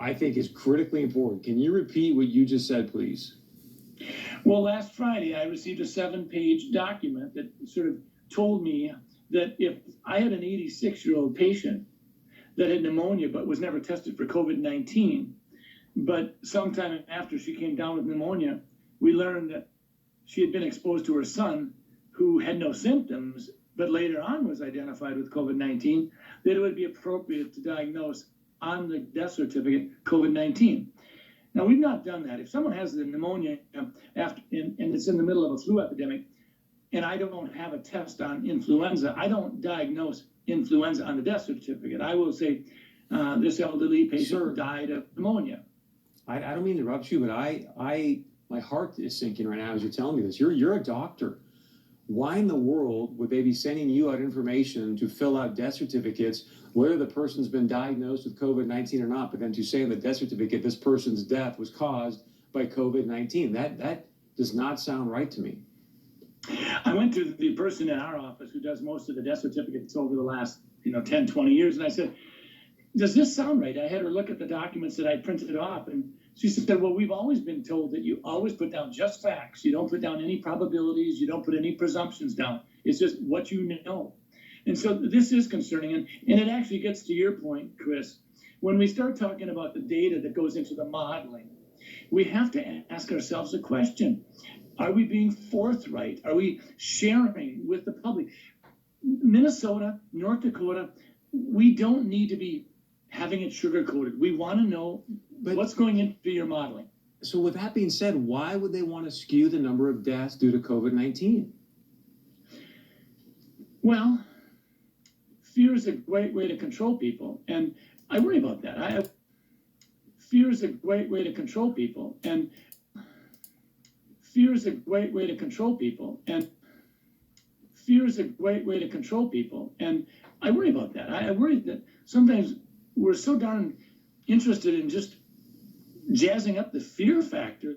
I think is critically important. Can you repeat what you just said, please? Well, last Friday, I received a 7-page document that sort of told me that if I had an 86-year-old patient that had pneumonia but was never tested for COVID-19, but sometime after she came down with pneumonia, we learned that she had been exposed to her son who had no symptoms, but later on was identified with COVID-19, that it would be appropriate to diagnose on the death certificate COVID-19. Now, we've not done that. If someone has the pneumonia and it's in the middle of a flu epidemic, and I don't have a test on influenza, I don't diagnose influenza on the death certificate. I will say this elderly patient died of pneumonia. I don't mean to interrupt you, but my heart is sinking right now as you're telling me this. You're a doctor. Why in the world would they be sending you out information to fill out death certificates, whether the person's been diagnosed with COVID-19 or not, but then to say in the death certificate this person's death was caused by COVID-19? That does not sound right to me. I went to the person in our office who does most of the death certificates over the last 10, 20 years, and I said, does this sound right? I had her look at the documents that I printed off, and she said, well, we've always been told that you always put down just facts. You don't put down any probabilities. You don't put any presumptions down. It's just what you know. And so this is concerning. And it actually gets to your point, Chris. When we start talking about the data that goes into the modeling, we have to ask ourselves a question. Are we being forthright? Are we sharing with the public? Minnesota, North Dakota, we don't need to be having it sugar-coated. We want to know what's going into your modeling. So with that being said, why would they want to skew the number of deaths due to COVID-19? Well, fear is a great way to control people, and I worry about that. Fear is a great way to control people, and fear is a great way to control people, and fear is a great way to control people, and I worry about that. I worry that sometimes we're so darn interested in just jazzing up the fear factor